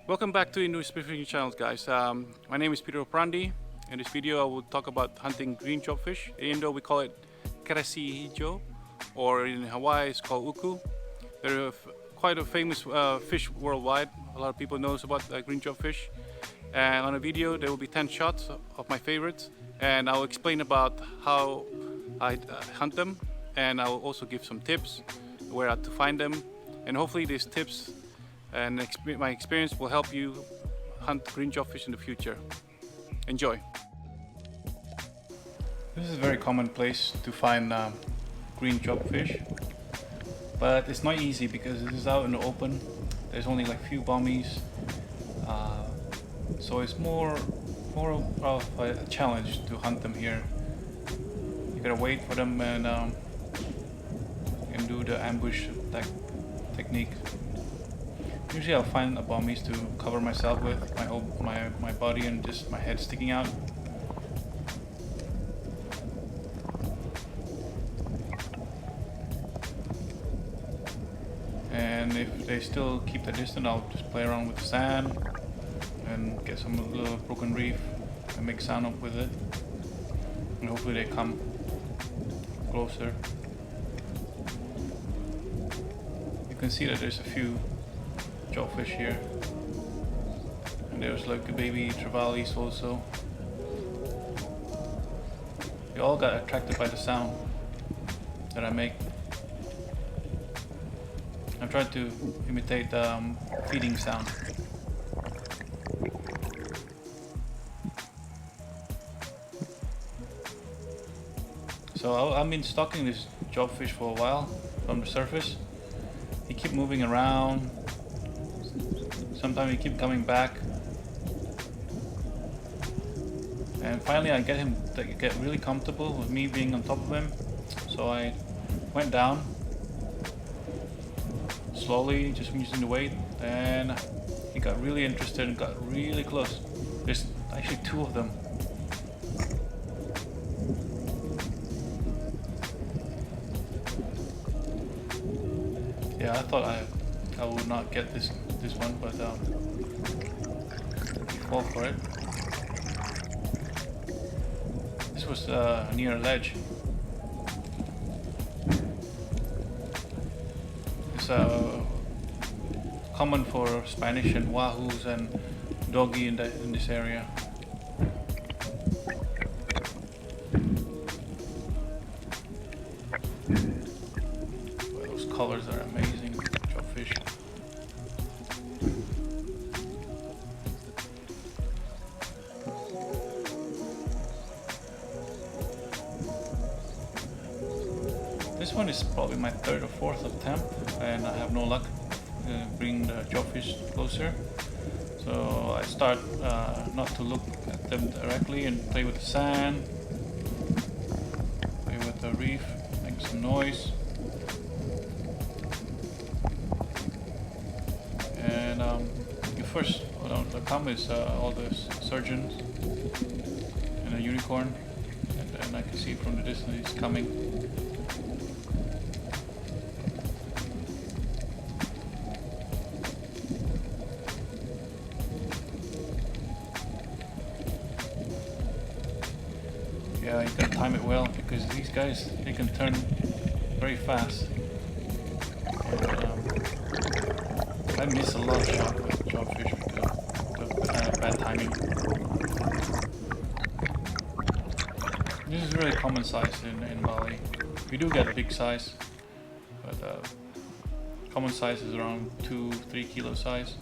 Welcome back to Indo Spearfishing channel, guys. My name is Peter Oprandi. In this video I will talk about hunting green jobfish. In Indo we call it Kerisi Hijau, or in Hawaii it's called uku. They're quite a famous fish worldwide. A lot of people knows about green jobfish. And on a video there will be 10 shots of my favorites, and I'll explain about how I hunt them, and I will also give some tips where to find them, and hopefully these tips and my experience will help you hunt green jobfish in the future. Enjoy! This is a very common place to find green jobfish, but it's not easy because this is out in the open. There's only like few bommies, so it's more of a challenge to hunt them here. You gotta wait for them and do the ambush technique. Usually I'll find a bommies to cover myself with, my body and just my head sticking out. And if they still keep the distance, I'll just play around with the sand and get some little broken reef and make sound up with it. And hopefully they come closer. You can see that there's a few jobfish here, and there's like a baby trevallies also. They all got attracted by the sound that I make. I've tried to imitate the feeding sound. So I've been stalking this jobfish for a while from the surface. He keep moving around. Sometimes he keep coming back, and finally I get him to get really comfortable with me being on top of him. So I went down slowly, just using the weight, and he got really interested and got really close. There's actually two of them. Yeah, I thought I would not get this one, but he fell for it. This was near a ledge. It's common for Spanish and wahoos and doggy in this area. Well, those colors are amazing, jobfish. This one is probably my third or fourth attempt, and I have no luck bringing the jobfish closer. So I start not to look at them directly and play with the sand, play with the reef, make some noise. And you first, the come is all the surgeons and a unicorn, and then I can see from the distance he's coming. Yeah, you gotta time it well because these guys, they can turn very fast. And, I miss a lot of shots with jobfish because of bad timing. This is really common size in Bali. We do get a big size, but common size is around 2-3 kilo size.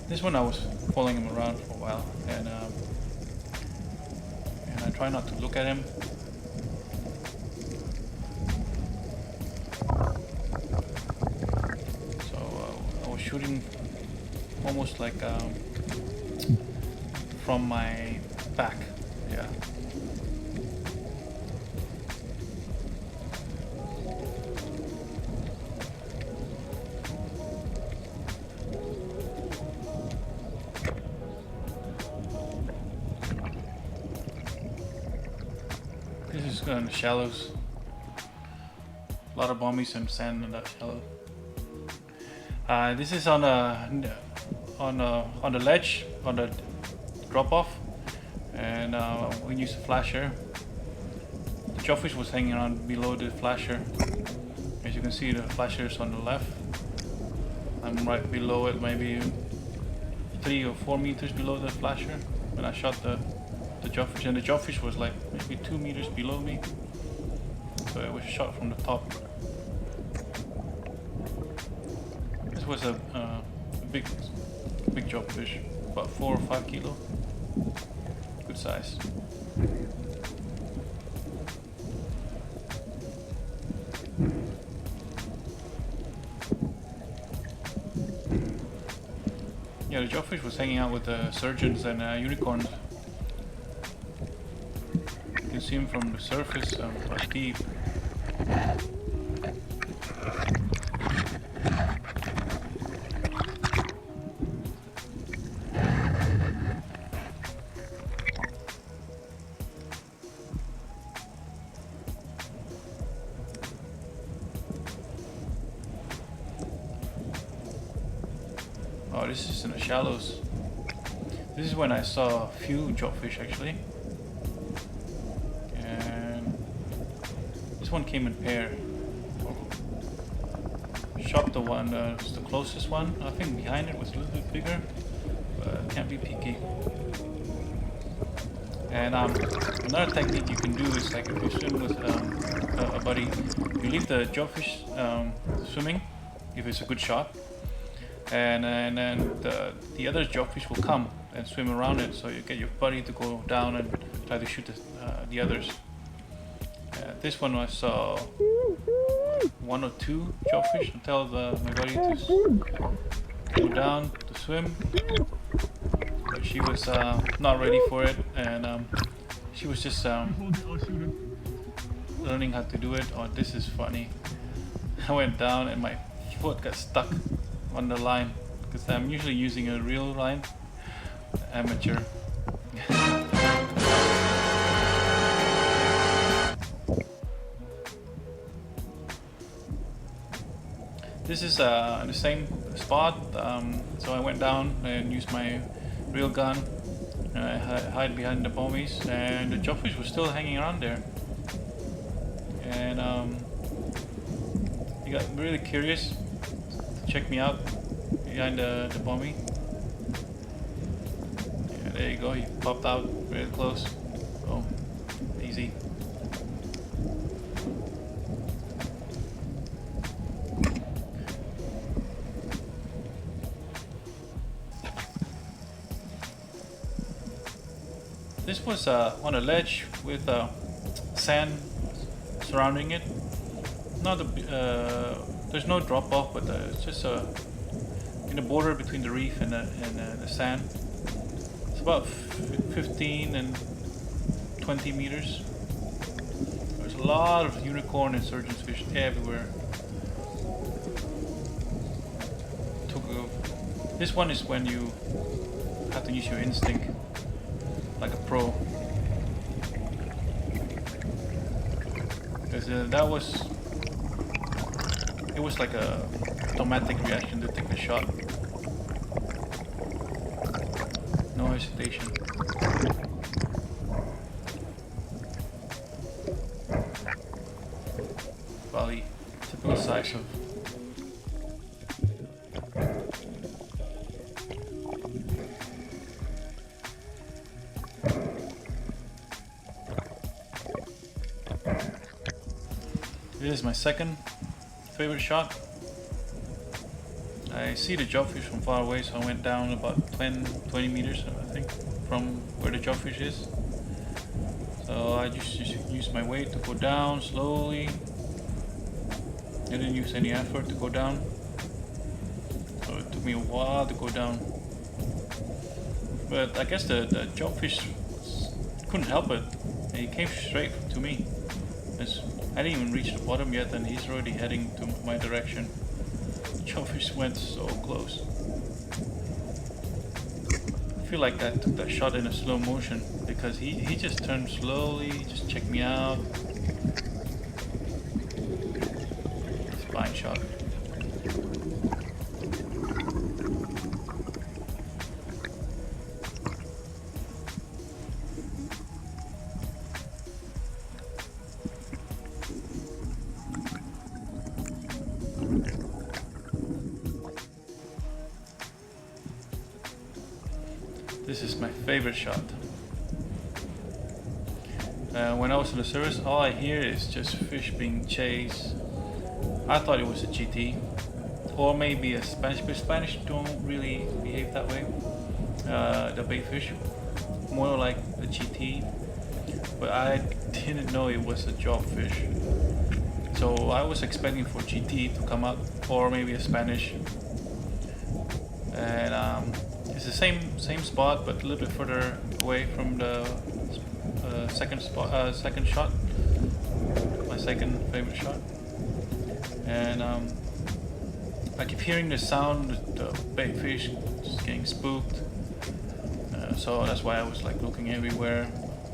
This one I was following him around for a while, and I try not to look at him. So I was shooting almost like from my back, yeah. Just go in the shallows. A lot of bommies and sand in that shallow. This is on the ledge, on the drop off, and we used a flasher. The jobfish was hanging around below the flasher. As you can see, the flasher is on the left. I'm right below it, maybe 3 or 4 meters below the flasher when I shot the jobfish, and the jobfish was like maybe 2 meters below me. So it was shot from the top. This was a big jobfish, about 4 or 5 kilo. Good size. Yeah, the jobfish was hanging out with the surgeons and unicorns. You can see him from the surface, quite deep. Oh, this is in the shallows. This is when I saw a few jobfish actually. And this one came in pair. Shot the one, it's the closest one. I think behind it was a little bit bigger, but can't be picky. And another technique you can do is, like, if you swim with a buddy, you leave the jobfish swimming if it's a good shot. And then the other jobfish will come and swim around it, so you get your buddy to go down and try to shoot the others. This one I saw 1 or 2 jobfish. I tell my buddy to go down to swim, but she was not ready for it, and she was just learning how to do it. Oh, this is funny. I went down and my foot got stuck on the line, because I'm usually using a real line. Amateur. This is the same spot, so I went down and used my real gun, and I hide behind the bommies, and the jobfish was still hanging around there. And he got really curious. Check me out behind the bommy. Yeah, there you go, he popped out really close. Oh, easy. This was on a ledge with sand surrounding it. Not there's no drop off, but it's just in the border between the reef and the sand. It's about 15 and 20 meters. There's a lot of unicorn and surgeon's fish everywhere. This one is when you have to use your instinct like a pro. Because it was like a automatic reaction to take the shot. No hesitation. Bali, typical size of. This is my second favorite shot. I see the jobfish from far away, so I went down about 20 meters, I think, from where the jobfish is. So I just used my weight to go down slowly. Didn't use any effort to go down. So it took me a while to go down. But I guess the jobfish couldn't help it. He came straight to me. I didn't even reach the bottom yet, and he's already heading to my direction. The jobfish went so close. I feel like I took that shot in a slow motion, because he just turned slowly, just checked me out, Fine shot. This is my favorite shot. When I was in the service, all I hear is just fish being chased. I thought it was a GT or maybe a Spanish, but Spanish don't really behave that way. The bait fish, more like a GT, but I didn't know it was a jobfish. So I was expecting for GT to come up or maybe a Spanish. And it's the same spot, but a little bit further away from the second shot, my second favorite shot. And I keep hearing the sound, the bait fish just getting spooked. So that's why I was like looking everywhere,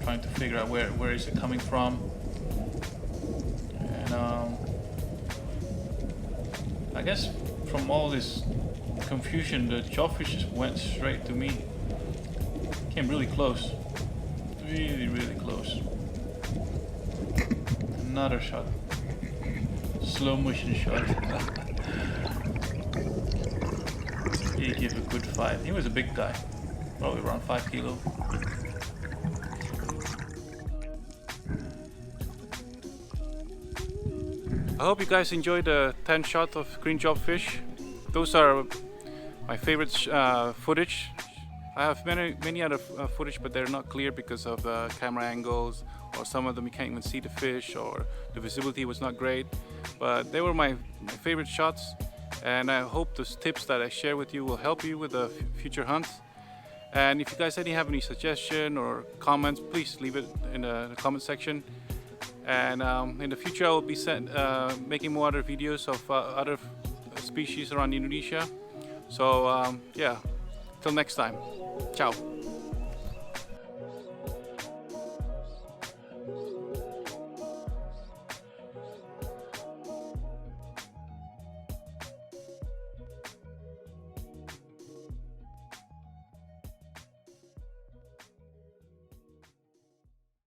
trying to figure out where is it coming from. And I guess from all this confusion, the jobfish just went straight to me. Came really close. Really close. Another shot. Slow motion shot. He gave a good fight. He was a big guy. Probably around 5 kilo. I hope you guys enjoyed the 10 shot of green jobfish. Those are my favorite footage. I have many other footage, but they're not clear because of camera angles, or some of them you can't even see the fish, or the visibility was not great. But they were my favorite shots, and I hope those tips that I share with you will help you with the future hunts. And if you guys have any suggestion or comments, please leave it in the comment section. And in the future, I will be making more other videos of other species around Indonesia. So yeah, till next time. Ciao.